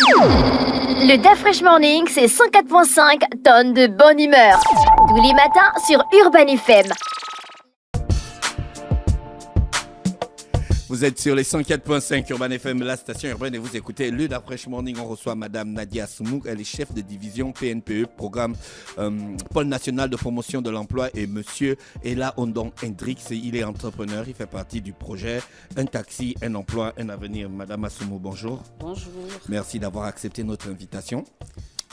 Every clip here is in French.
Le DAF Fresh Morning, c'est 104.5 tonnes de bonne humeur. Tous les matins sur Urban FM. Vous êtes sur les 104.5 Urban FM, la station urbaine, et vous écoutez le DAF Fresh Morning. On reçoit Madame Nadia Soumouk, elle est chef de division PNPE, programme Pôle national de promotion de l'emploi, et Monsieur Ella Ondon Hendrix, il est entrepreneur, il fait partie du projet Un taxi, un emploi, un avenir. Madame Assoumou, bonjour. Bonjour. Merci d'avoir accepté notre invitation.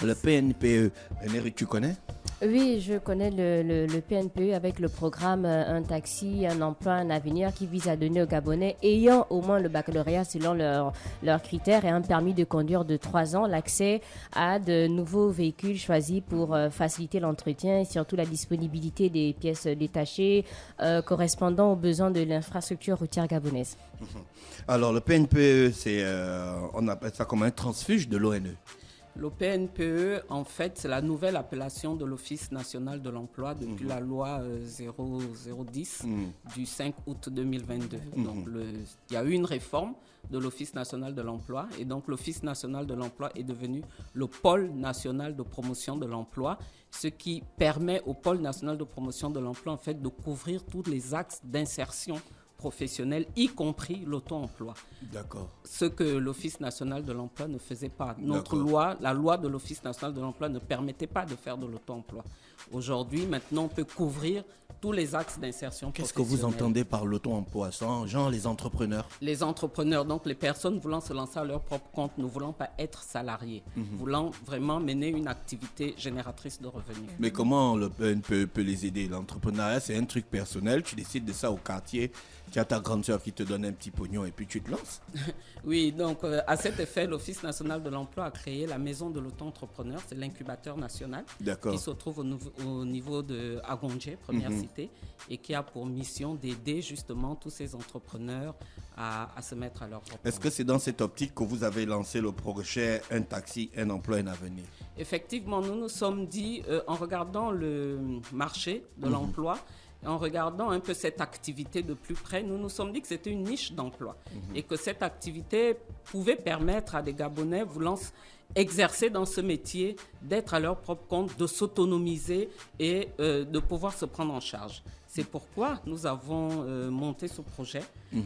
Le PNPE, Henri, tu connais? Oui, je connais le PNPE avec le programme Un taxi, un emploi, un avenir qui vise à donner aux Gabonais ayant au moins le baccalauréat selon leurs critères et un permis de conduire de 3 ans l'accès à de nouveaux véhicules choisis pour faciliter l'entretien et surtout la disponibilité des pièces détachées correspondant aux besoins de l'infrastructure routière gabonaise. Alors le PNPE, on appelle ça comme un transfuge de l'ONE. Le PNPE, en fait, c'est la nouvelle appellation de l'Office national de l'emploi depuis la loi 010 du 5 août 2022. Donc, il y a eu une réforme de l'Office national de l'emploi et donc l'Office national de l'emploi est devenu le pôle national de promotion de l'emploi, ce qui permet au pôle national de promotion de l'emploi, en fait, de couvrir tous les axes d'insertion professionnels, y compris l'auto-emploi. D'accord. Ce que l'Office national de l'emploi ne faisait pas. Notre loi, la loi de l'Office national de l'emploi ne permettait pas de faire de l'auto-emploi. Aujourd'hui, maintenant, on peut couvrir tous les axes d'insertion professionnelle. Qu'est-ce que vous entendez par l'auto-emploi? Genre les entrepreneurs? Les entrepreneurs, donc les personnes voulant se lancer à leur propre compte, ne voulant pas être salariés, voulant vraiment mener une activité génératrice de revenus. Mais comment le PNPE peut les aider? L'entrepreneuriat, c'est un truc personnel. Tu décides de ça au quartier. Tu as ta grande sœur qui te donne un petit pognon et puis tu te lances. Oui, donc à cet effet, l'Office national de l'emploi a créé la maison de l'auto-entrepreneur. C'est l'incubateur national qui se trouve au niveau de Agondje, première cité, et qui a pour mission d'aider justement tous ces entrepreneurs à se mettre à leur propre. Est-ce que c'est dans cette optique que vous avez lancé le projet Un taxi, un emploi, un avenir? Effectivement, nous nous sommes dit, en regardant le marché de l'emploi, en regardant un peu cette activité de plus près, nous nous sommes dit que c'était une niche d'emploi et que cette activité pouvait permettre à des Gabonais voulant exercer dans ce métier d'être à leur propre compte, de s'autonomiser et de pouvoir se prendre en charge. C'est pourquoi nous avons monté ce projet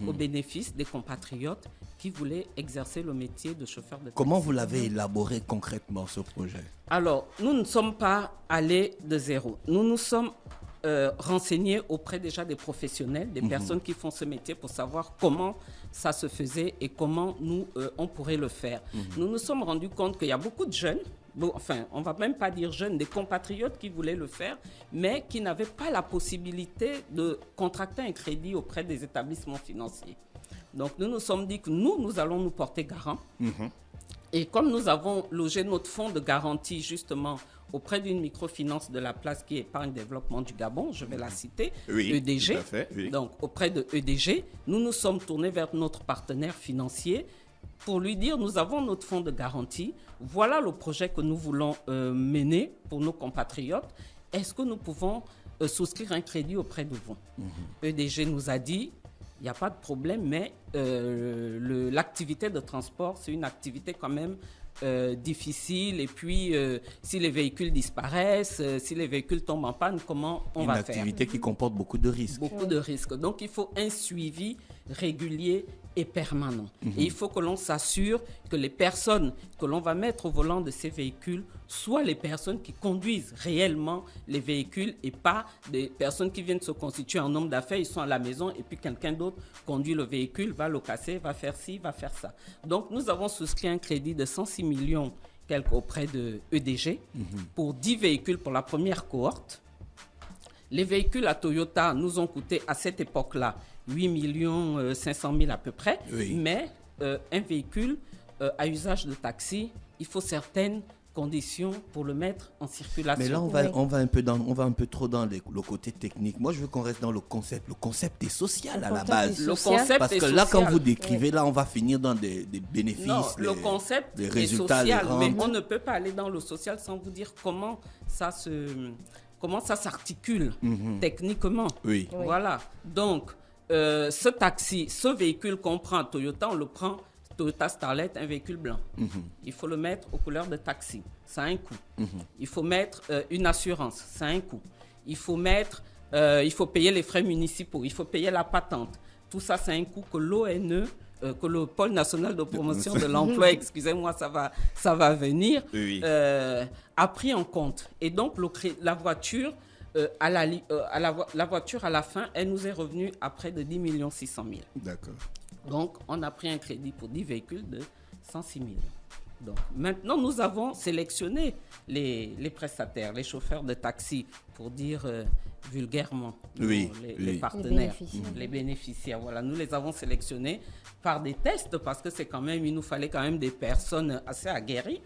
au bénéfice des compatriotes qui voulaient exercer le métier de chauffeur de taxi. Comment vous l'avez élaboré concrètement, ce projet? Alors, nous ne sommes pas allés de zéro. Nous nous sommes renseignés auprès déjà des professionnels, des personnes qui font ce métier pour savoir comment ça se faisait et comment nous, on pourrait le faire. Nous nous sommes rendus compte qu'il y a beaucoup de jeunes, enfin, on ne va même pas dire jeunes, des compatriotes qui voulaient le faire, mais qui n'avaient pas la possibilité de contracter un crédit auprès des établissements financiers. Donc, nous nous sommes dit que nous allons nous porter garant. Et comme nous avons logé notre fonds de garantie justement auprès d'une microfinance de la place qui est Épargne Développement du Gabon, je vais la citer, EDG. Tout à fait, oui. Donc auprès de EDG, nous nous sommes tournés vers notre partenaire financier pour lui dire nous avons notre fonds de garantie, voilà le projet que nous voulons mener pour nos compatriotes. Est-ce que nous pouvons souscrire un crédit auprès de vous? EDG nous a dit il n'y a pas de problème, mais l'activité de transport, c'est une activité quand même difficile. Et puis, si les véhicules disparaissent, si les véhicules tombent en panne, comment on va faire? Une activité qui comporte beaucoup de risques. Beaucoup de risques. Donc, il faut un suivi régulier et permanent. Et il faut que l'on s'assure que les personnes que l'on va mettre au volant de ces véhicules soient les personnes qui conduisent réellement les véhicules et pas des personnes qui viennent se constituer en homme d'affaires, ils sont à la maison et puis quelqu'un d'autre conduit le véhicule, va le casser, va faire ci, va faire ça. Donc nous avons souscrit un crédit de 106 millions auprès de EDG pour 10 véhicules pour la première cohorte. Les véhicules à Toyota nous ont coûté à cette époque-là 8 500 000 à peu près, mais un véhicule à usage de taxi, il faut certaines conditions pour le mettre en circulation. Mais là, on va un peu trop dans le côté technique. Moi, je veux qu'on reste dans le concept. Le concept est social à la base. Le concept Parce est que social. là, quand vous décrivez, là, on va finir dans des bénéfices. Non, le concept les est résultats, social, les mais rentes. on ne peut pas aller dans le social sans vous dire comment ça s'articule techniquement. Oui. Voilà. Donc, ce véhicule qu'on prend à Toyota, on le prend Toyota Starlet, un véhicule blanc. Il faut le mettre aux couleurs de taxi. Ça a un coût. Il faut mettre une assurance. Ça a un coût. Il faut payer les frais municipaux. Il faut payer la patente. Tout ça, c'est un coût que l'ONE, que le Pôle national de promotion de l'emploi, excusez-moi, ça va venir, a pris en compte. Et donc, la voiture, la voiture, à la fin, elle nous est revenue à près de 10 600 000. D'accord. Donc, on a pris un crédit pour 10 véhicules de 106 millions. Donc, maintenant, nous avons sélectionné les prestataires, les chauffeurs de taxi, pour dire vulgairement, les partenaires, les bénéficiaires. Voilà, nous les avons sélectionnés par des tests parce que il nous fallait quand même des personnes assez aguerries.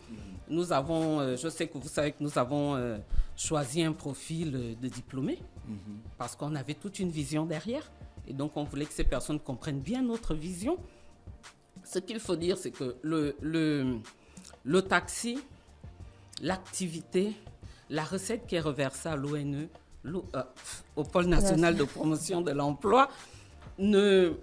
Nous avons, je sais que vous savez que nous avons choisi un profil de diplômés parce qu'on avait toute une vision derrière. Et donc, on voulait que ces personnes comprennent bien notre vision. Ce qu'il faut dire, c'est que le taxi, l'activité, la recette qui est reversée à l'ONE, au Pôle national de promotion de l'emploi, ne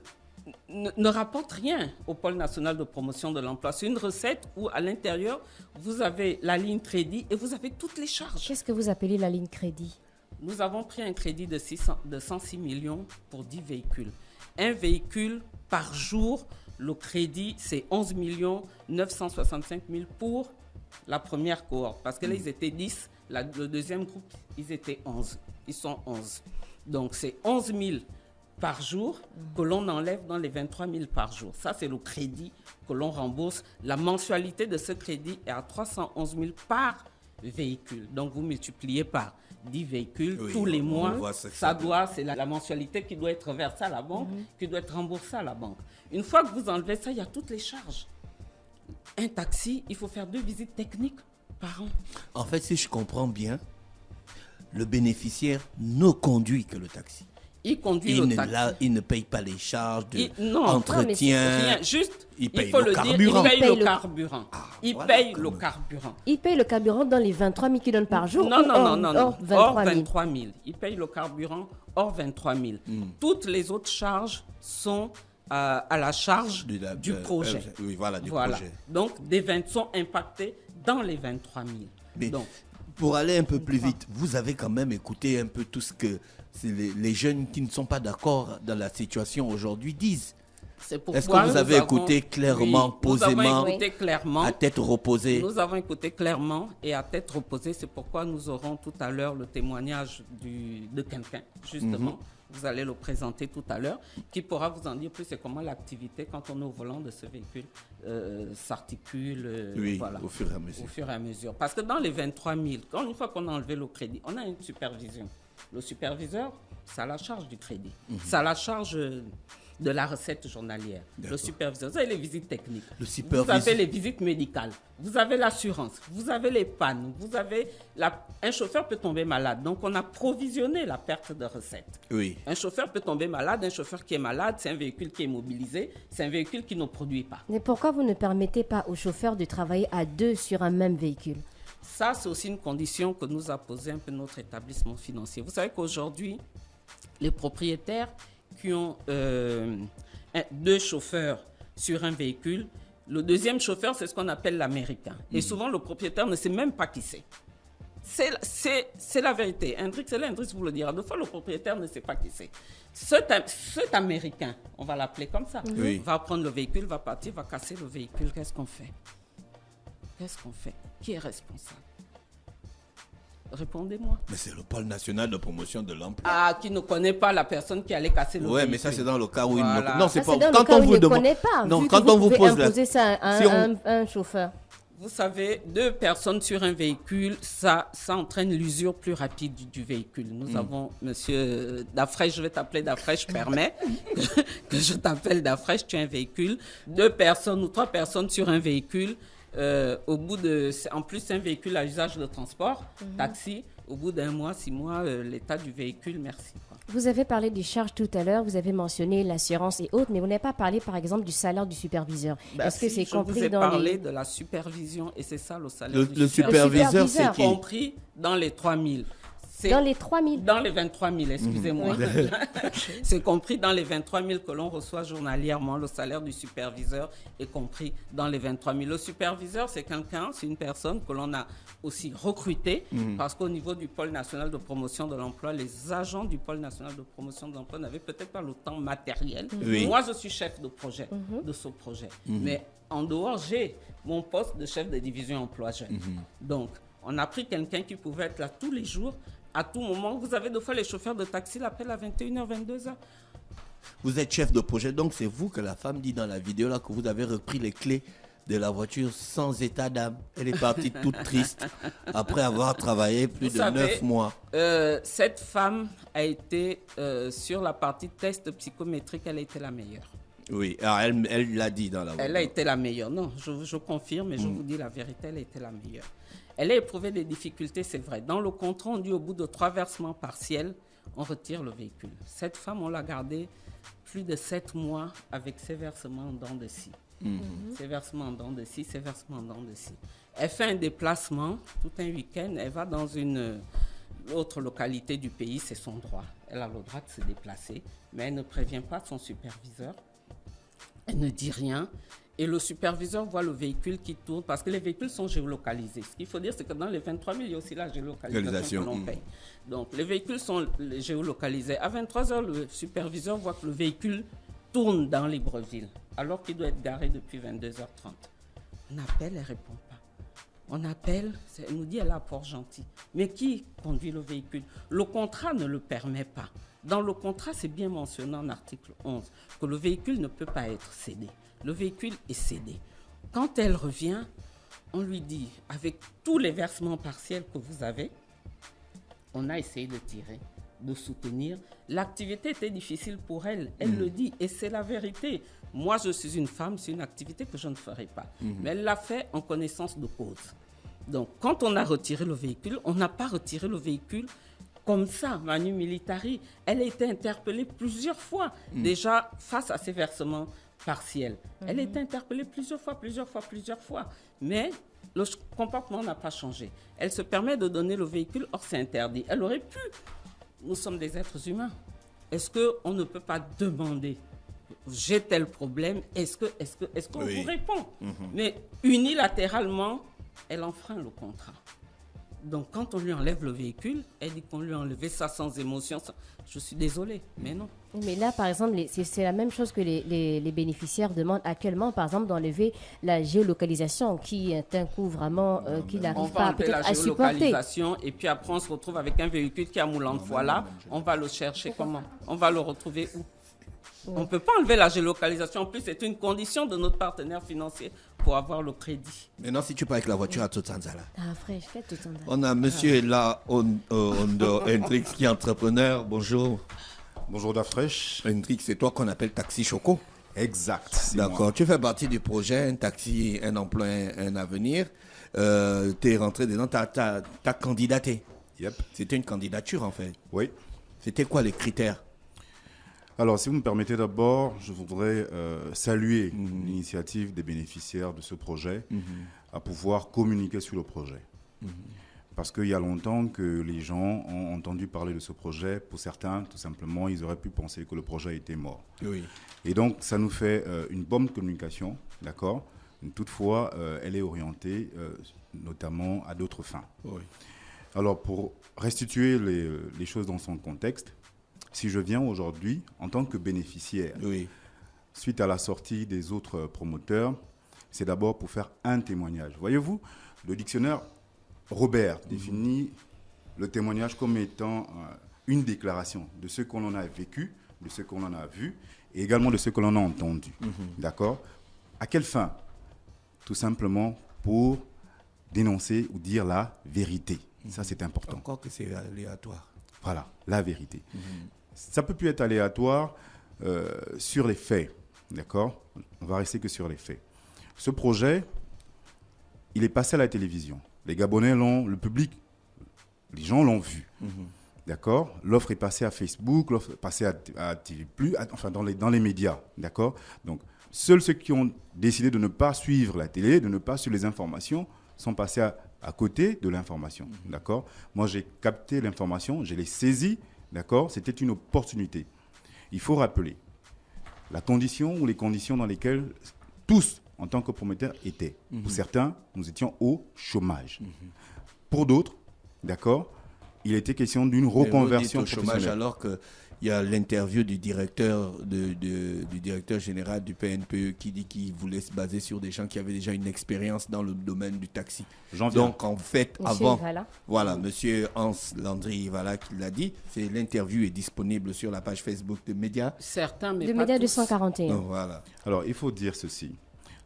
rapporte rien au Pôle national de promotion de l'emploi. C'est une recette où, à l'intérieur, vous avez la ligne crédit et vous avez toutes les charges. Qu'est-ce que vous appelez la ligne crédit? Nous avons pris un crédit de 106 millions pour 10 véhicules. Un véhicule par jour, le crédit, c'est 11 965 000 pour la première cohorte. Parce que là, ils étaient 10. Le deuxième groupe, ils étaient 11. Ils sont 11. Donc, c'est 11 000 par jour que l'on enlève dans les 23 000 par jour. Ça, c'est le crédit que l'on rembourse. La mensualité de ce crédit est à 311 000 par véhicule. Donc, vous multipliez par 10 véhicules tous les mois. C'est la mensualité qui doit être versée à la banque, qui doit être remboursée à la banque. Une fois que vous enlevez ça, il y a toutes les charges. Un taxi, il faut faire 2 visites techniques par an. En fait, si je comprends bien, le bénéficiaire ne conduit que le taxi. Il conduit le taxi. Il ne paye pas les charges d'entretien. Rien. Juste, il paye faut le le carburant. dire, il paye le carburant. Il paye le carburant. Il paye le carburant dans les 23 000 qu'il donne par jour? Non. Hors 23 000. Il paye le carburant hors 23 000. Toutes les autres charges sont à la charge du projet. Du projet. Donc, des 20 sont impactés dans les 23 000. Mais donc, pour aller un peu plus vite, vous avez quand même écouté un peu tout ce que les jeunes qui ne sont pas d'accord dans la situation aujourd'hui disent. Est-ce que vous avez écouté clairement, posément, à tête reposée? Nous avons écouté clairement et à tête reposée. C'est pourquoi nous aurons tout à l'heure le témoignage de quelqu'un, justement. Vous allez le présenter tout à l'heure, qui pourra vous en dire plus c'est comment l'activité, quand on est au volant de ce véhicule, s'articule au fur et à mesure. Au fur et à mesure. Parce que dans les 23 000, une fois qu'on a enlevé le crédit, on a une supervision. Le superviseur, c'est à la charge du crédit. C'est à la charge de la recette journalière. Le superviseur, vous avez les visites techniques. Vous avez les visites médicales. Vous avez l'assurance. Vous avez les pannes. Vous avez un chauffeur peut tomber malade. Donc, on a provisionné la perte de recettes. Oui. Un chauffeur peut tomber malade. Un chauffeur qui est malade, c'est un véhicule qui est mobilisé. C'est un véhicule qui ne produit pas. Mais pourquoi vous ne permettez pas aux chauffeurs de travailler à 2 sur un même véhicule? Ça, c'est aussi une condition que nous a posée un peu notre établissement financier. Vous savez qu'aujourd'hui, les propriétaires qui ont 2 chauffeurs sur un véhicule, le deuxième chauffeur, c'est ce qu'on appelle l'américain. Et souvent, le propriétaire ne sait même pas qui c'est. C'est la vérité. Hendrix vous le dira. Deux fois, le propriétaire ne sait pas qui c'est. Cet américain, on va l'appeler comme ça, va prendre le véhicule, va partir, va casser le véhicule. Qu'est-ce qu'on fait? Qui est responsable? Répondez-moi. Mais c'est le Pôle national de promotion de l'emploi. Ah, qui ne connaît pas la personne qui allait casser le véhicule. Oui, mais ça, c'est dans le cas où il Voilà. ne... Non, c'est pas... Quand on ne connaît pas. Non, vu quand que on vous pose imposer ça à un chauffeur. Vous savez, 2 personnes sur un véhicule, ça entraîne l'usure plus rapide du véhicule. Nous avons, monsieur Dafresh, je vais t'appeler Dafresh, permets que je t'appelle Dafresh, tu as un véhicule. 2 personnes ou 3 personnes sur un véhicule. En plus, c'est un véhicule à usage de transport, taxi. Au bout d'1 mois, 6 mois, l'état du véhicule, merci. Vous avez parlé des charges tout à l'heure, vous avez mentionné l'assurance et autres, mais vous n'avez pas parlé, par exemple, du salaire du superviseur. Est-ce que c'est compris dans Je vous ai parlé de la supervision et c'est ça le salaire du superviseur, c'est compris dans les 3 000. Dans les 3 000. Dans les 23 000, excusez-moi. C'est compris dans les 23 000 que l'on reçoit journalièrement. Le salaire du superviseur est compris dans les 23 000. Le superviseur, c'est une personne que l'on a aussi recrutée parce qu'au niveau du pôle national de promotion de l'emploi, les agents du pôle national de promotion de l'emploi n'avaient peut-être pas le temps matériel. Oui. Moi, je suis chef de projet de ce projet. Mais en dehors, j'ai mon poste de chef de division emploi jeune. Donc, on a pris quelqu'un qui pouvait être là tous les jours, à tout moment. Vous avez des fois les chauffeurs de taxi l'appellent à 21h, 22h. Vous êtes chef de projet, donc c'est vous que la femme dit dans la vidéo là que vous avez repris les clés de la voiture sans état d'âme. Elle est partie toute triste après avoir travaillé plus de 9 mois. Cette femme a été sur la partie test psychométrique, elle a été la meilleure. Oui, alors elle l'a dit dans la vidéo. Elle a été la meilleure. Non, je confirme et je vous dis la vérité, elle a été la meilleure. Elle a éprouvé des difficultés, c'est vrai. Dans le contrat, on dit au bout de 3 versements partiels, on retire le véhicule. Cette femme, on l'a gardée plus de 7 mois avec ses versements en dents de scie. Ses versements en dents de scie, ses versements en dents de scie. Elle fait un déplacement tout un week-end. Elle va dans une autre localité du pays, c'est son droit. Elle a le droit de se déplacer, mais elle ne prévient pas son superviseur. Elle ne dit rien. Et le superviseur voit le véhicule qui tourne, parce que les véhicules sont géolocalisés. Ce qu'il faut dire, c'est que dans les 23 000, il y a aussi la géolocalisation que l'on paye. Donc, les véhicules sont géolocalisés. À 23h, le superviseur voit que le véhicule tourne dans Libreville, alors qu'il doit être garé depuis 22h30. On appelle, elle ne répond pas. On appelle, elle nous dit, elle est à Port-Gentil. Mais qui conduit le véhicule? Le contrat ne le permet pas. Dans le contrat, c'est bien mentionné en article 11 que le véhicule ne peut pas être cédé. Le véhicule est cédé. Quand elle revient, on lui dit, avec tous les versements partiels que vous avez, on a essayé de tirer, de soutenir. L'activité était difficile pour elle, elle le dit, et c'est la vérité. Moi, je suis une femme, c'est une activité que je ne ferai pas. Mais elle l'a fait en connaissance de cause. Donc, quand on a retiré le véhicule, on n'a pas retiré le véhicule comme ça, manu militari. Elle a été interpellée plusieurs fois, déjà face à ces versements partiels. Elle a été interpellée plusieurs fois. Mais le comportement n'a pas changé. Elle se permet de donner le véhicule, or c'est interdit. Elle aurait pu. Nous sommes des êtres humains. Est-ce qu'on ne peut pas demander, j'ai tel problème, est-ce qu'on vous répond? Mais unilatéralement, elle enfreint le contrat. Donc, quand on lui enlève le véhicule, elle dit qu'on lui a enlevé ça sans émotion. Je suis désolée, mais non. Mais là, par exemple, c'est la même chose que les bénéficiaires demandent actuellement, par exemple, d'enlever la géolocalisation, qui est un coût vraiment qu'ils n'arrivent pas peut-être à supporter. On va enlever la géolocalisation et puis après, on se retrouve avec un véhicule qui a moulant de voilà. On va le chercher comment? On va le retrouver où? On ne peut pas enlever la géolocalisation. En plus, c'est une condition de notre partenaire financier pour avoir le crédit. Maintenant, si tu pars avec la voiture à Totsanzala. Ah, frère, je fais Totsanzala. On a monsieur là, Hendrix, qui est entrepreneur. Bonjour. Bonjour Dafresh. Hendrix, c'est toi qu'on appelle Taxi Choco. Exact. D'accord. Moi. Tu fais partie du projet Un taxi, un emploi, un avenir. Tu es rentré dedans, tu as candidaté. Yep. C'était une candidature en fait. Oui. C'était quoi les critères? Alors, si vous me permettez d'abord, je voudrais saluer l'initiative des bénéficiaires de ce projet à pouvoir communiquer sur le projet. Parce qu'il y a longtemps que les gens ont entendu parler de ce projet. Pour certains, tout simplement, ils auraient pu penser que le projet était mort. Oui. Et donc, ça nous fait une bonne communication, d'accord? Toutefois, elle est orientée notamment à d'autres fins. Oui. Alors, pour restituer les choses dans son contexte, si je viens aujourd'hui en tant que bénéficiaire, suite à la sortie des autres promoteurs, c'est d'abord pour faire un témoignage. Voyez-vous, le dictionnaire Robert définit le témoignage comme étant une déclaration de ce qu'on en a vécu, de ce qu'on en a vu, et également de ce que l'on a entendu. D'accord? À quelle fin? Tout simplement pour dénoncer ou dire la vérité. Ça, c'est important. Encore que c'est aléatoire. Voilà, la vérité. Ça peut plus être aléatoire sur les faits, d'accord? On va rester que sur les faits. Ce projet, il est passé à la télévision. Les Gabonais l'ont, le public, les gens l'ont vu, D'accord? L'offre est passée à Facebook, l'offre est passée à TV+, enfin dans les médias. D'accord? Donc, seuls ceux qui ont décidé de ne pas suivre la télé, de ne pas suivre les informations, sont passés à côté de l'information. D'accord? Moi, j'ai capté l'information, je l'ai saisie. D'accord? C'était une opportunité. Il faut rappeler la condition ou les conditions dans lesquelles tous, en tant que promoteurs, étaient. Pour certains, nous étions au chômage. Pour d'autres, d'accord, il était question d'une reconversion professionnelle. Chômage alors qu'il y a l'interview du directeur, du directeur général du PNPE qui dit qu'il voulait se baser sur des gens qui avaient déjà une expérience dans le domaine du taxi. Donc en fait, Monsieur Hans Landry qui l'a dit, l'interview est disponible sur la page Facebook de Médias. Certains, mais de pas Médias tous. 241. Voilà. Alors, il faut dire ceci.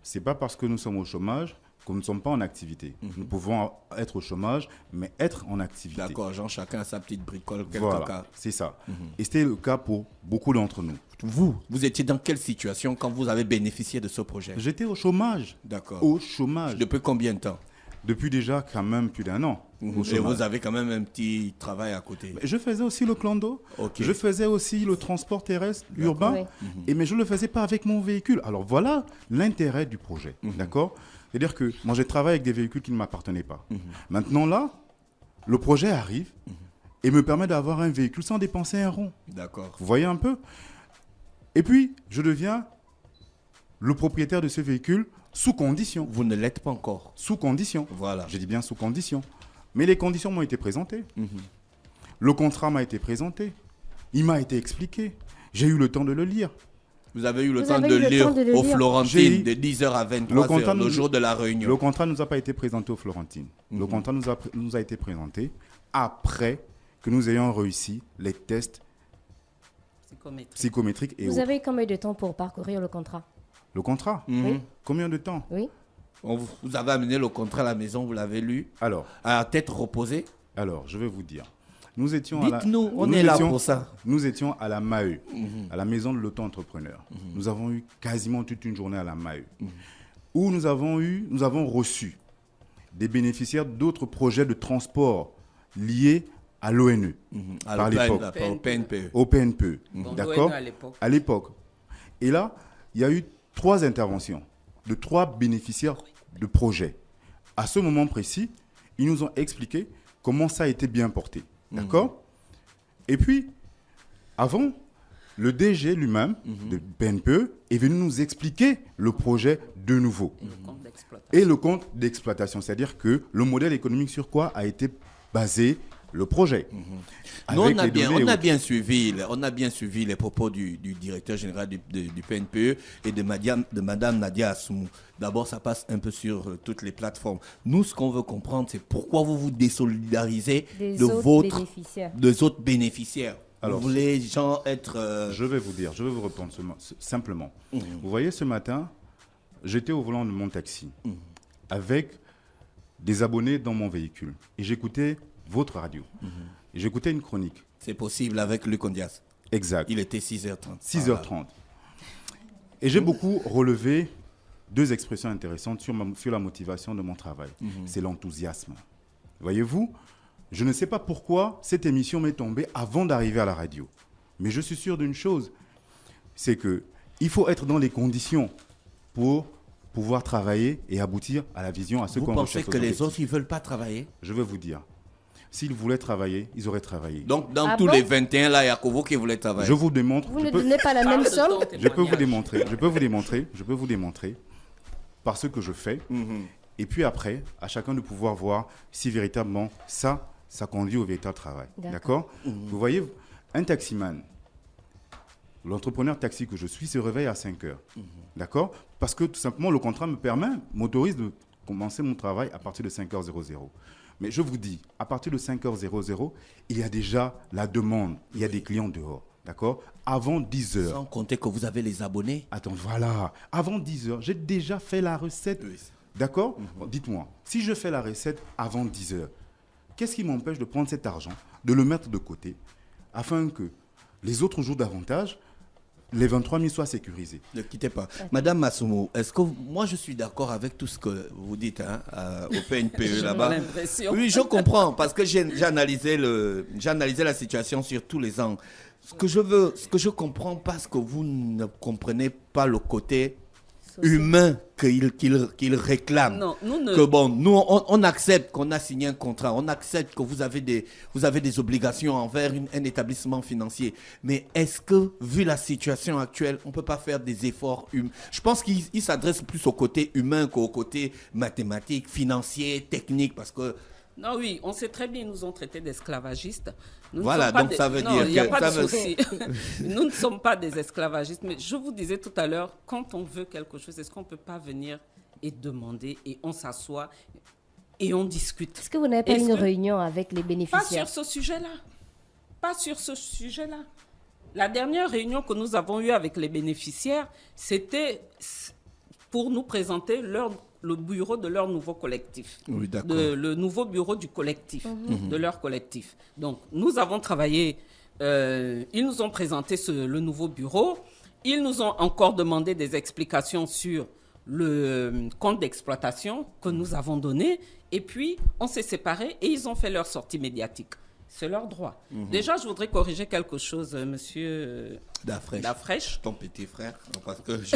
Ce n'est pas parce que nous sommes au chômage que nous ne sommes pas en activité. Nous pouvons être au chômage, mais être en activité. D'accord, chacun a sa petite bricole, Voilà, cas. c'est ça. Et c'était le cas pour beaucoup d'entre nous. Vous étiez dans quelle situation quand vous avez bénéficié de ce projet? J'étais au chômage. D'accord. Au chômage. Depuis combien de temps? Depuis déjà quand même plus d'1 an. Et vous avez quand même un petit travail à côté? Je faisais aussi le clando. Okay. Je faisais aussi le transport terrestre urbain. Oui. Mais je ne le faisais pas avec mon véhicule. Alors voilà l'intérêt du projet. D'accord? C'est-à-dire que moi, j'ai travaillé avec des véhicules qui ne m'appartenaient pas. Maintenant, là, le projet arrive et me permet d'avoir un véhicule sans dépenser un rond. D'accord. Vous voyez un peu? Et puis, je deviens le propriétaire de ce véhicule sous condition. Vous ne l'êtes pas encore. Sous condition. Voilà. J'ai dit bien sous condition. Mais les conditions m'ont été présentées. Le contrat m'a été présenté. Il m'a été expliqué. J'ai eu le temps de le lire. Vous avez eu le temps de lire au Florentine de 10h à 23h, le jour de la réunion. Le contrat ne nous a pas été présenté au Florentine. Le contrat nous a été présenté après que nous ayons réussi les tests psychométriques. Vous avez combien de temps pour parcourir le contrat? Le contrat? Oui. Combien de temps? Oui. Vous avez amené le contrat à la maison, vous l'avez lu? Alors, à tête reposée? Alors, je vais vous dire. Nous étions Dites-nous, on est là pour ça. Nous étions à la MAE, à la maison de l'auto-entrepreneur. Nous avons eu quasiment toute une journée à la MAE, où nous avons reçu des bénéficiaires d'autres projets de transport liés à l'ONE, par l'époque. Au PNPE. Au PNPE, d'accord? À l'époque. Et là, il y a eu 3 interventions de 3 bénéficiaires de projets. À ce moment précis, ils nous ont expliqué comment ça a été bien porté. D'accord? Et puis, avant, le DG lui-même de PNPE est venu nous expliquer le projet de nouveau. Et le compte d'exploitation. C'est-à-dire que le modèle économique sur quoi a été basé le projet. Nous, on a bien suivi les propos du directeur général du PNPE et de Madame Nadia Assoumou. D'abord, ça passe un peu sur toutes les plateformes. Nous, ce qu'on veut comprendre, c'est pourquoi vous vous désolidarisez des autres bénéficiaires. Alors, vous voulez, gens, être... Je vais vous répondre simplement. Vous voyez, ce matin, j'étais au volant de mon taxi avec des abonnés dans mon véhicule. Et j'écoutais votre radio. Et j'écoutais une chronique. C'est possible avec Luc Ondias. Exact. Il était 6h30. 6h30. Et j'ai beaucoup relevé 2 expressions intéressantes sur la motivation de mon travail. C'est l'enthousiasme. Voyez-vous, je ne sais pas pourquoi cette émission m'est tombée avant d'arriver à la radio. Mais je suis sûr d'une chose, c'est qu'il faut être dans les conditions pour pouvoir travailler et aboutir à la vision, à ce qu'on recherche. Vous pensez que les autres, ils ne veulent pas travailler? Je vais vous dire. S'ils voulaient travailler, ils auraient travaillé. Donc, dans tous les 21, là, il n'y a que vous qui voulez travailler. Je vous démontre. Vous ne donnez pas la même somme? Je peux vous démontrer par ce que je fais. Et puis après, à chacun de pouvoir voir si véritablement ça conduit au véritable travail. D'accord? Vous voyez, un taximan, l'entrepreneur taxi que je suis, se réveille à 5 heures. D'accord? Parce que tout simplement, le contrat m'autorise de commencer mon travail à partir de 5h00. Mais je vous dis, à partir de 5h00, il y a déjà la demande. Il y a des clients dehors. D'accord? Avant 10h. Sans compter que vous avez les abonnés. Attends, voilà. Avant 10h, j'ai déjà fait la recette. Oui. D'accord? Dites-moi, si je fais la recette avant 10h, qu'est-ce qui m'empêche de prendre cet argent, de le mettre de côté, afin que les autres jours davantage, les 23 000 soient sécurisés. Ne quittez pas. Madame Massoumou, est-ce que moi je suis d'accord avec tout ce que vous dites au PNPE là-bas? J'ai l'impression. Oui, je comprends parce que j'ai analysé la situation sur tous les angles. Ce que je comprends parce que vous ne comprenez pas le côté humain qu'il réclame. Non, nous on accepte qu'on a signé un contrat, on accepte que vous avez des obligations envers un établissement financier. Mais est-ce que, vu la situation actuelle, on ne peut pas faire des efforts humains? Je pense qu'il s'adresse plus au côté humain qu'au côté mathématique, financier, technique, parce que... Non, oui, on sait très bien, ils nous ont traités d'esclavagistes. Voilà, donc ça veut dire que... Il n'y a pas de souci. Nous ne sommes pas des esclavagistes, mais je vous disais tout à l'heure, quand on veut quelque chose, est-ce qu'on ne peut pas venir et demander, et on s'assoit, et on discute? Est-ce que vous n'avez pas une réunion avec les bénéficiaires? Pas sur ce sujet-là. Pas sur ce sujet-là. La dernière réunion que nous avons eue avec les bénéficiaires, c'était pour nous présenter le bureau de leur nouveau collectif. Oui, d'accord. Le nouveau bureau du collectif, de leur collectif. Donc, nous avons travaillé, ils nous ont présenté le nouveau bureau, ils nous ont encore demandé des explications sur le compte d'exploitation que nous avons donné, et puis on s'est séparés et ils ont fait leur sortie médiatique. C'est leur droit. Déjà, je voudrais corriger quelque chose, monsieur Dafresh. Ton petit frère, parce que je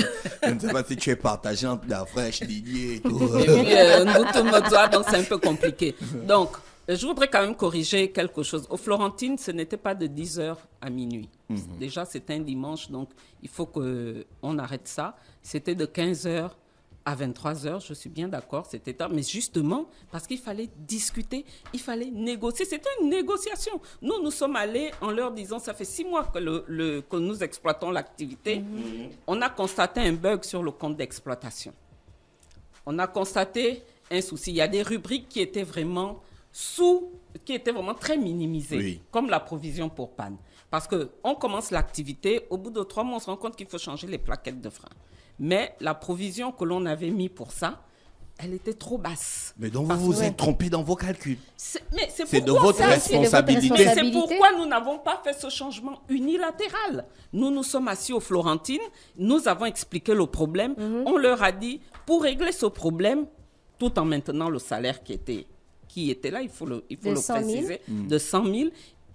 ne sais pas si tu es partagé entre Dafresh, Didier et tout. Et puis, nous, tout notre droit, donc c'est un peu compliqué. Donc, je voudrais quand même corriger quelque chose. Au Florentine, ce n'était pas de 10h à minuit. Déjà, c'était un dimanche, donc il faut qu'on arrête ça. C'était de 15h à 23h, je suis bien d'accord, c'était tard, mais justement, parce qu'il fallait discuter, il fallait négocier. C'était une négociation. Nous sommes allés en leur disant, ça fait 6 mois que nous exploitons l'activité. On a constaté un bug sur le compte d'exploitation. On a constaté un souci. Il y a des rubriques qui étaient vraiment très minimisées, oui, comme la provision pour panne. Parce qu'on commence l'activité, au bout de 3 mois, on se rend compte qu'il faut changer les plaquettes de frein. Mais la provision que l'on avait mis pour ça, elle était trop basse. Mais donc vous vous êtes trompé dans vos calculs. C'est de votre responsabilité. Mais c'est pourquoi nous n'avons pas fait ce changement unilatéral. Nous nous sommes assis au Florentine, nous avons expliqué le problème, on leur a dit, pour régler ce problème, tout en maintenant le salaire qui était là, il faut le préciser, de 100 000,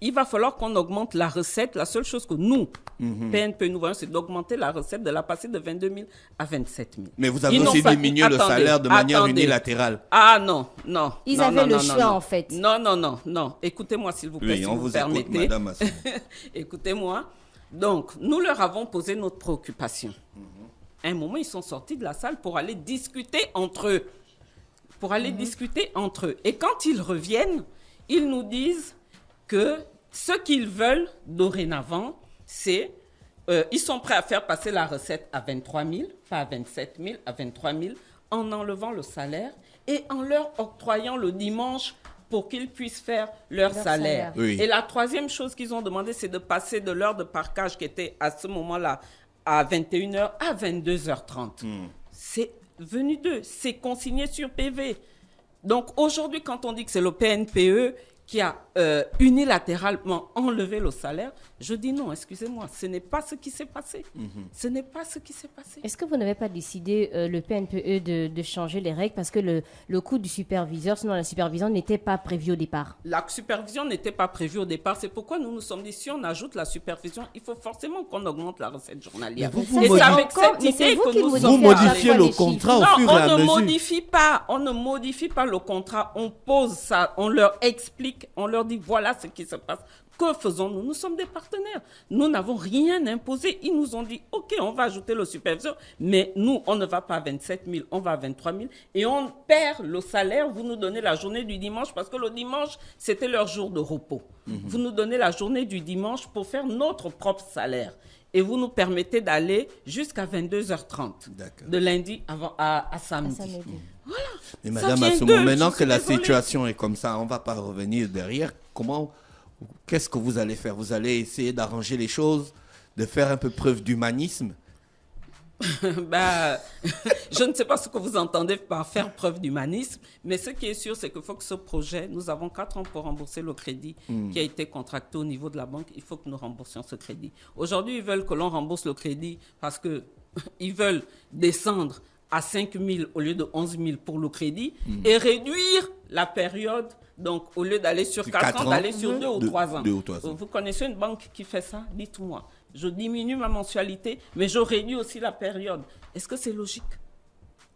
il va falloir qu'on augmente la recette. La seule chose que nous, PNP, nous voyons, c'est d'augmenter la recette, de la passer de 22 000 à 27 000. Mais vous avez aussi diminué le salaire de manière unilatérale. Ah non. Ils avaient le choix, en fait. Non. Écoutez-moi, s'il vous plaît, oui, on vous permettez. Écoute, madame. Écoutez-moi. Donc, nous leur avons posé notre préoccupation. À un moment, ils sont sortis de la salle pour aller discuter entre eux. Et quand ils reviennent, ils nous disent que ce qu'ils veulent dorénavant, c'est ils sont prêts à faire passer la recette à 23 000, pas à 27 000, à 23 000, en enlevant le salaire et en leur octroyant le dimanche pour qu'ils puissent faire leur salaire. Oui. Et la troisième chose qu'ils ont demandé, c'est de passer de l'heure de parquage qui était à ce moment-là à 21h à 22h30. C'est venu d'eux, c'est consigné sur PV. Donc aujourd'hui, quand on dit que c'est le PNPE qui a unilatéralement enlevé le salaire, je dis non, excusez-moi, ce n'est pas ce qui s'est passé. Ce n'est pas ce qui s'est passé. Est-ce que vous n'avez pas décidé, le PNPE, de changer les règles parce que le coût du superviseur, sinon la supervision n'était pas prévue au départ? La supervision n'était pas prévue au départ. C'est pourquoi nous nous sommes dit, si on ajoute la supervision, il faut forcément qu'on augmente la recette journalière. Vous modifiez le contrat au fur et à mesure. On ne modifie pas le contrat. On pose ça, on leur explique, on leur dit voilà ce qui se passe. Que faisons-nous? Nous sommes des partenaires. Nous n'avons rien imposé. Ils nous ont dit, OK, on va ajouter le superviseur, mais nous, on ne va pas à 27 000, on va à 23 000 et on perd le salaire. Vous nous donnez la journée du dimanche parce que le dimanche, c'était leur jour de repos. Vous nous donnez la journée du dimanche pour faire notre propre salaire. Et vous nous permettez d'aller jusqu'à 22h30, de lundi à samedi. Voilà. Mais madame Massoumou, maintenant que la situation est comme ça, on ne va pas revenir derrière. Qu'est-ce que vous allez faire? Vous allez essayer d'arranger les choses, de faire un peu preuve d'humanisme? Bah, je ne sais pas ce que vous entendez par faire preuve d'humanisme, mais ce qui est sûr, c'est qu'il faut que ce projet, nous avons 4 ans pour rembourser le crédit qui a été contracté au niveau de la banque. Il faut que nous remboursions ce crédit. Aujourd'hui, ils veulent que l'on rembourse le crédit parce qu'ils veulent descendre à 5 000 au lieu de 11 000 pour le crédit et réduire la période. Donc, au lieu d'aller sur 4 ans, d'aller sur 2 ou 3 ans. Vous connaissez une banque qui fait ça? Dites-moi. Je diminue ma mensualité, mais je réduis aussi la période. Est-ce que c'est logique?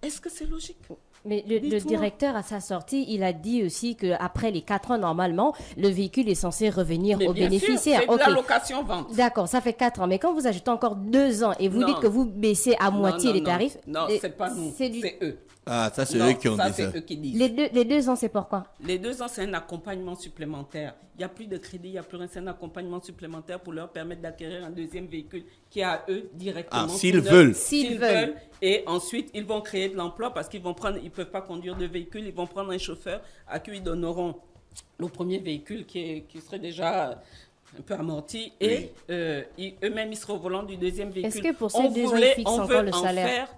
Est-ce que c'est logique? Mais le directeur, à sa sortie, il a dit aussi qu'après les 4 ans, normalement, le véhicule est censé revenir aux bénéficiaires. C'est de la location-vente. D'accord, ça fait 4 ans. Mais quand vous ajoutez encore 2 ans et vous dites que vous baissez à moitié les tarifs... Non, c'est pas nous, c'est eux. Ah, ça, c'est eux qui ont dit ça. C'est eux qui disent. Les 2 ans, c'est pourquoi? Les 2 ans, c'est un accompagnement supplémentaire. Il n'y a plus de crédit, il n'y a plus rien. C'est un accompagnement supplémentaire pour leur permettre d'acquérir un deuxième véhicule qui est à eux directement. Ah, s'ils veulent. S'ils veulent. Et ensuite, ils vont créer de l'emploi parce qu'ils ne peuvent pas conduire de véhicule. Ils vont prendre un chauffeur à qui ils donneront le premier véhicule qui serait déjà un peu amorti. Et eux-mêmes, ils seront au volant du deuxième véhicule. Est-ce que pour ces 2 ans, ils fixent encore le salaire?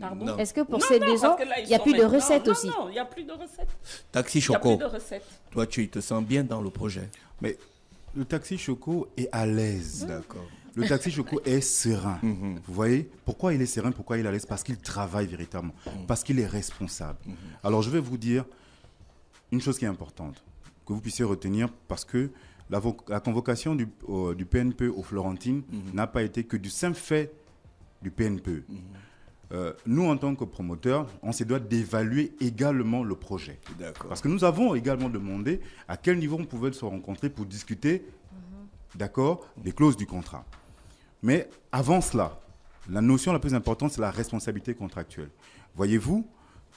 Pardon? Est-ce que pour ces 2 ans, il n'y a plus de recettes aussi? Non, il n'y a plus de recettes. Taxi Choco, Il n'y a plus de recettes. toi, tu te sens bien dans le projet? Mais le Taxi Choco est à l'aise. D'accord. Le Taxi Choco est serein. Vous voyez pourquoi il est serein, pourquoi il est à l'aise? Parce qu'il travaille véritablement, parce qu'il est responsable. Alors, je vais vous dire une chose qui est importante, que vous puissiez retenir, parce que la convocation du PNPE aux Florentines n'a pas été que du simple fait du PNPE. Nous, en tant que promoteurs, on se doit d'évaluer également le projet. Parce que nous avons également demandé à quel niveau on pouvait se rencontrer pour discuter des clauses du contrat. Mais avant cela, la notion la plus importante, c'est la responsabilité contractuelle. Voyez-vous,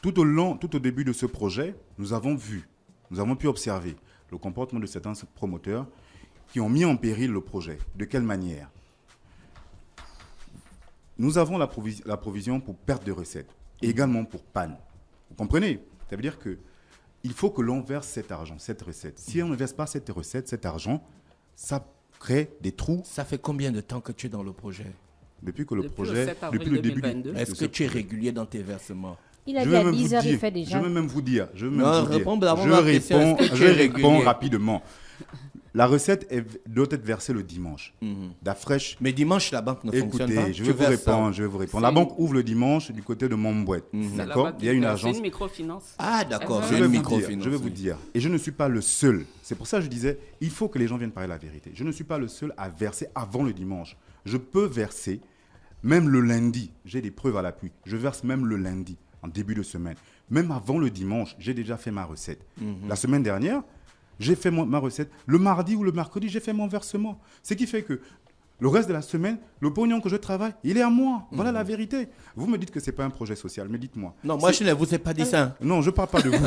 tout au début de ce projet, nous avons pu observer le comportement de certains promoteurs qui ont mis en péril le projet. De quelle manière? Nous avons la provision pour perte de recettes et également pour panne. Vous comprenez? Ça veut dire qu'il faut que l'on verse cet argent, cette recette. Si on ne verse pas cette recette, cet argent, ça crée des trous. Ça fait combien de temps que tu es dans le projet? Depuis que Depuis le début. Est-ce que tu es régulier dans tes versements? Il a dit à 10 heures, il fait déjà. Je vais même vous dire. Je réponds rapidement. La recette doit être versée le dimanche. D'Afresh. Mais dimanche, la banque ne fonctionne pas. Écoutez, je vais vous répondre. La banque ouvre le dimanche du côté de Montbouette. D'accord? Il y a une agence. C'est une microfinance. Ah, d'accord. Je vais vous dire. Et je ne suis pas le seul. C'est pour ça que je disais, il faut que les gens viennent parler la vérité. Je ne suis pas le seul à verser avant le dimanche. Je peux verser même le lundi. J'ai des preuves à l'appui. Je verse même le lundi, en début de semaine. Même avant le dimanche, j'ai déjà fait ma recette. La semaine dernière, j'ai fait ma recette. Le mardi ou le mercredi, j'ai fait mon versement. Ce qui fait que le reste de la semaine, le pognon que je travaille, il est à moi. Voilà la vérité. Vous me dites que ce n'est pas un projet social, mais dites-moi. Non, moi, je ne vous ai pas dit ça. Non, je ne parle pas de vous.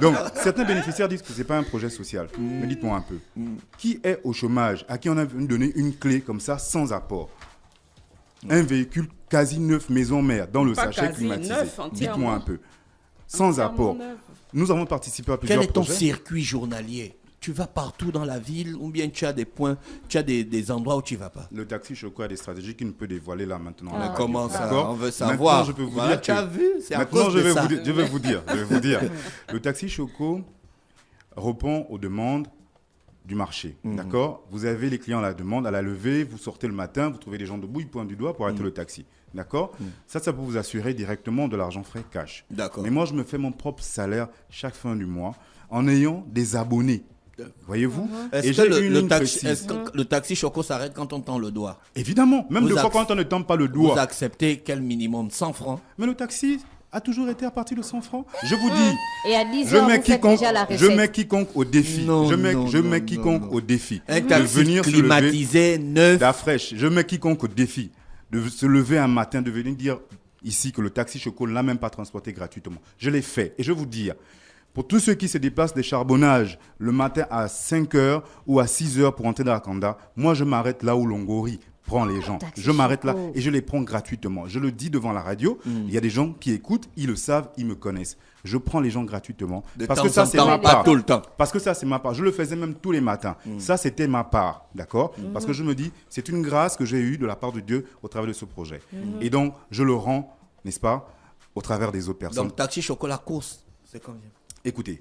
Donc, certains bénéficiaires disent que ce n'est pas un projet social. Mais dites-moi un peu. Qui est au chômage, à qui on a donné une clé comme ça, sans apport? Un véhicule quasi neuf, maison mère, dans le sachet climatisé. Dites-moi un peu. Sans apport. Nous avons participé à plusieurs projets. Quel est ton circuit journalier? Tu vas partout dans la ville ou bien tu as des points, tu as des endroits où tu ne vas pas? Le Taxi Choco a des stratégies qu'il ne peut dévoiler là maintenant. Mais comment ça? On veut Maintenant, savoir. je peux vous voilà, dire tu as vu? C'est à cause je de ça. je vais vous dire. Le Taxi Choco répond aux demandes du marché. D'accord? Vous avez les clients à la demande, à la levée, vous sortez le matin, vous trouvez des gens debout, ils pointent du doigt pour arrêter le taxi. D'accord? Ça peut vous assurer directement de l'argent frais cash. D'accord. Mais moi, je me fais mon propre salaire chaque fin du mois en ayant des abonnés. Voyez-vous? Est-ce que le taxi Choco s'arrête quand on tend le doigt? Évidemment. Même des fois quand on ne tend pas le doigt. Vous acceptez quel minimum? 100 francs? Mais le taxi a toujours été à partir de 100 francs. Je vous dis, et à 10 heures, je mets quiconque au défi. Je mets quiconque au défi. Un taxi climatisé, neuf. D'Afresh. Je mets quiconque au défi de se lever un matin, de venir dire ici que le Taxi Choco ne l'a même pas transporté gratuitement. Je l'ai fait. Et je vais vous dire, pour tous ceux qui se déplacent des charbonnages le matin à 5h ou à 6h pour entrer dans la Kanda, moi je m'arrête là où Longori. prends les gens. Taxi Je m'arrête là Choco. et je les prends gratuitement. Je le dis devant la radio. Il y a des gens qui écoutent, ils le savent, ils me connaissent. Je prends les gens gratuitement. De Parce temps que ça, en c'est temps, ma pas part. tout le temps. Parce que ça, c'est ma part. Je le faisais même tous les matins. Ça, c'était ma part. D'accord? Parce que je me dis, c'est une grâce que j'ai eue de la part de Dieu au travers de ce projet. Et donc, je le rends, n'est-ce pas, au travers des autres personnes. Donc, taxi chocolat course, c'est combien? Écoutez,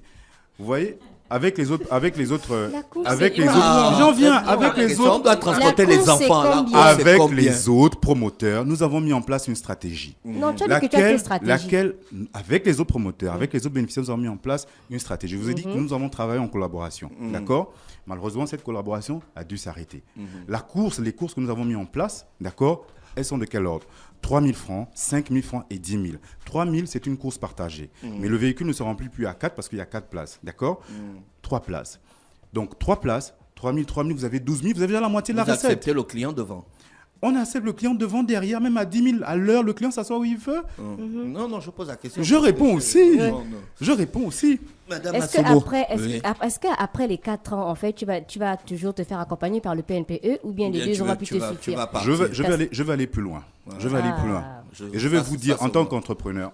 vous voyez, avec les autres, La course, avec c'est les combien? autres, j'en viens, avec les On autres, doit transporter les course, c'est enfants. La combien? course, c'est avec combien? les autres promoteurs, nous avons mis en place une stratégie. Non, tu as dit que tu as quelle stratégie? Avec les autres promoteurs, avec les autres bénéficiaires, nous avons mis en place une stratégie. Je vous ai dit que nous avons travaillé en collaboration. D'accord? Malheureusement, cette collaboration a dû s'arrêter. Les courses que nous avons mis en place, d'accord, elles sont de quel ordre? 3 000 francs, 5 000 francs et 10 000. 3 000, c'est une course partagée. Mais le véhicule ne se remplit plus à 4 parce qu'il y a 4 places. D'accord? 3 places. Donc, 3 places, 3 000, vous avez 12 000, vous avez déjà la moitié de la Vous recette. acceptez le client devant. On accepte le client devant, derrière, même à 10 000 à l'heure, le client s'assoit où il veut. Non, non, je pose la question. Je réponds aussi. Non, non. Je réponds aussi. Madame Est-ce Assomo. qu'après les 4 ans, en fait, tu vas toujours te faire accompagner par le PNPE ou bien les Bien, deux tu aura veux- pu tu te vas- tu suffire? vas partir. Je vais aller plus loin. Je vais aller plus loin. Et je vais vous dire, en tant qu'entrepreneur,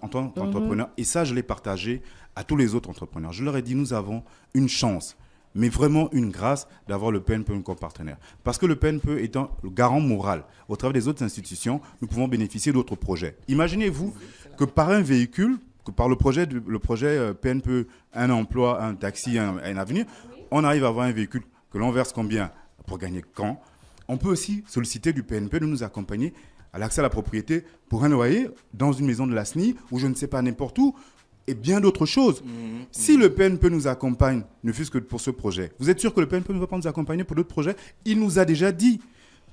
et ça, je l'ai partagé à tous les autres entrepreneurs. Je leur ai dit, nous avons une chance, mais vraiment une grâce d'avoir le PNPE comme partenaire. Parce que le PNPE étant le garant moral, au travers des autres institutions, nous pouvons bénéficier d'autres projets. Imaginez-vous que par un véhicule, que par le projet PNPE, un emploi, un taxi, un avenir, on arrive à avoir un véhicule que l'on verse combien pour gagner quand. On peut aussi solliciter du PNPE de nous accompagner à l'accès à la propriété pour un loyer dans une maison de la SNI ou je ne sais pas n'importe où et bien d'autres choses. Si le PNPE nous accompagne, ne fût-ce que pour ce projet, vous êtes sûr que le PNPE ne va pas nous accompagner pour d'autres projets? Il nous a déjà dit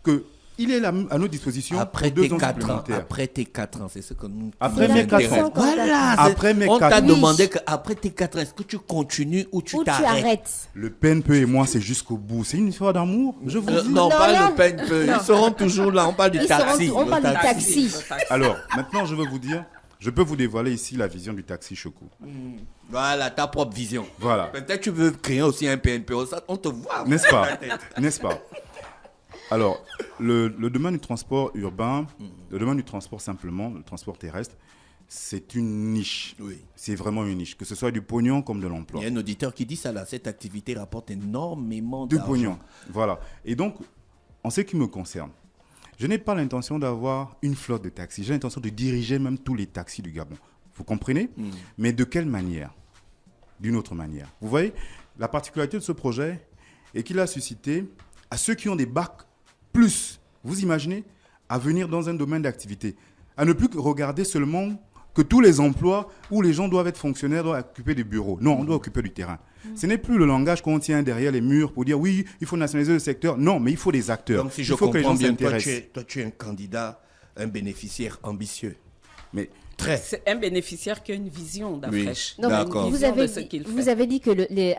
qu'il est là à notre disposition Après pour 2 tes ans 4 ans, supplémentaires. après tes 4 ans, c'est ce que nous. Après nous mes 4 intéresse. ans. Voilà. Après mes On 4 t'a ans. demandé qu'après tes 4 ans, est-ce que tu continues ou tu Ou tu t'arrêtes? arrêtes? Le PNPE et moi, c'est jusqu'au bout. C'est une histoire d'amour, je vous dis. Non, Non, pas non. le PNPE. Ils seront toujours là. On parle du Ils seront- taxi. on Le parle du taxi. Alors, maintenant, je veux vous dire, je peux vous dévoiler ici la vision du taxi Choco. Voilà, ta propre vision. Voilà. Peut-être tu veux créer aussi un PNPE. Ça, on te voit. N'est-ce pas? N'est-ce pas? Alors, le domaine du transport urbain, le domaine du transport simplement, le transport terrestre, c'est une niche. Oui. C'est vraiment une niche, que ce soit du pognon comme de l'emploi. Il y a un auditeur qui dit ça là. Cette activité rapporte énormément Du d'argent. pognon. Voilà. Et donc, en ce qui me concerne, je n'ai pas l'intention d'avoir une flotte de taxis. J'ai l'intention de diriger même tous les taxis du Gabon. Vous comprenez? Mais de quelle manière? D'une autre manière. Vous voyez, la particularité de ce projet est qu'il a suscité à ceux qui ont des bacs plus, vous imaginez, à venir dans un domaine d'activité, à ne plus regarder seulement que tous les emplois où les gens doivent être fonctionnaires, doivent occuper des bureaux. Non, on doit occuper du terrain. Ce n'est plus le langage qu'on tient derrière les murs pour dire oui, il faut nationaliser le secteur. Non, mais il faut des acteurs. Donc si il je faut que les comprends gens bien, toi s'intéressent. tu es un candidat, un bénéficiaire ambitieux. Mais Très. C'est un bénéficiaire qui a une vision d'Afresh. Oui, d'accord. Vous avez dit que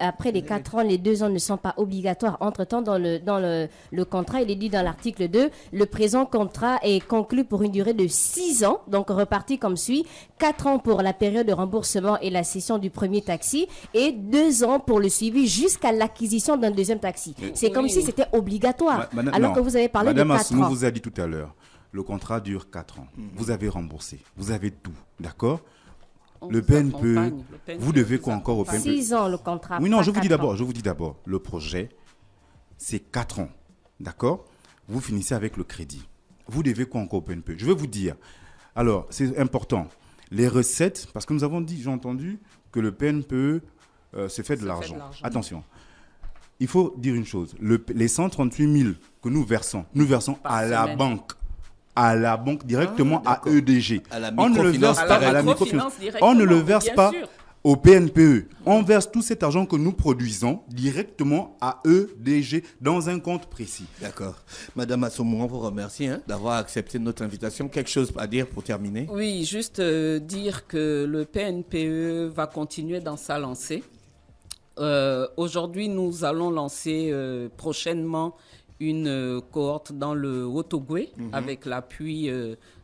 après les 4 ans, les 2 ans ne sont pas obligatoires. Entre-temps, dans le contrat, il est dit dans l'article 2, le présent contrat est conclu pour une durée de 6 ans, donc reparti comme suit. 4 ans pour la période de remboursement et la cession du premier taxi et 2 ans pour le suivi jusqu'à l'acquisition d'un deuxième taxi. C'est comme si c'était obligatoire. Alors que vous avez parlé Madame de 4 Assoumou ans. vous a dit tout à l'heure, le contrat dure 4 ans. Vous avez remboursé, vous avez tout, d'accord? Le PNPE, vous devez quoi encore au PNPE? 6 ans le contrat. Oui, non, pas je vous dis 4 ans. d'abord, le projet, c'est 4 ans, d'accord? Vous finissez avec le crédit. Vous devez quoi encore au PNPE? Je vais vous dire. Alors, c'est important. Les recettes, parce que nous avons dit, j'ai entendu, que le PNPE se fait de l'argent. Attention. Il faut dire une chose. Les 138 000 que nous versons à la banque. À la banque, directement à EDG. À la On ne le verse microfinance pas à la microfinance microfinance. On ne le verse bien pas sûr. au PNPE. On verse tout cet argent que nous produisons directement à EDG dans un compte précis. D'accord. Madame Assoumou, on vous remercie d'avoir accepté notre invitation. Quelque chose à dire pour terminer? Oui, juste dire que le PNPE va continuer dans sa lancée. Aujourd'hui, nous allons lancer prochainement une cohorte dans le Haut-Ogooué avec l'appui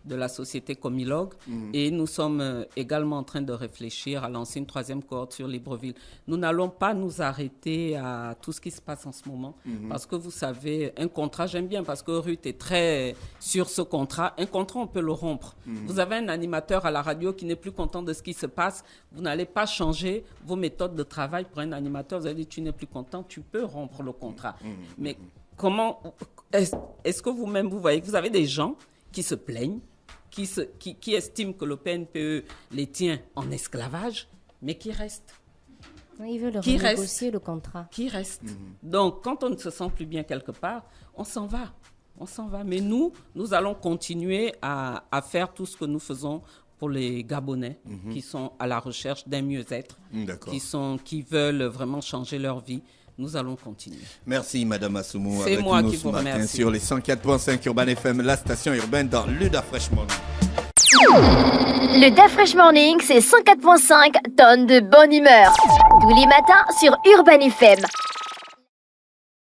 de la société Comilogue. Et nous sommes également en train de réfléchir à lancer une 3e cohorte sur Libreville. Nous n'allons pas nous arrêter à tout ce qui se passe en ce moment parce que vous savez, un contrat, j'aime bien parce que Ruth est très sur ce contrat. Un contrat, on peut le rompre. Vous avez un animateur à la radio qui n'est plus content de ce qui se passe. Vous n'allez pas changer vos méthodes de travail pour un animateur. Vous allez dire, tu n'es plus content, tu peux rompre le contrat. Mais comment est-ce que vous-même, vous voyez que vous avez des gens qui se plaignent, qui estiment que le PNPE les tient en esclavage, mais qui restent. Ils veulent renégocier le contrat. Qui restent. Donc, quand on ne se sent plus bien quelque part, on s'en va. On s'en va. Mais nous allons continuer à faire tout ce que nous faisons pour les Gabonais qui sont à la recherche d'un mieux-être, qui veulent vraiment changer leur vie. Nous allons continuer. Merci, Madame Assoumou. C'est moi qui vous remercie. Sur les 104.5 Urban FM, la station urbaine dans Luda Fresh Morning. Le Da Fresh Morning, c'est 104.5 tonnes de bonne humeur. Tous les matins sur Urban FM.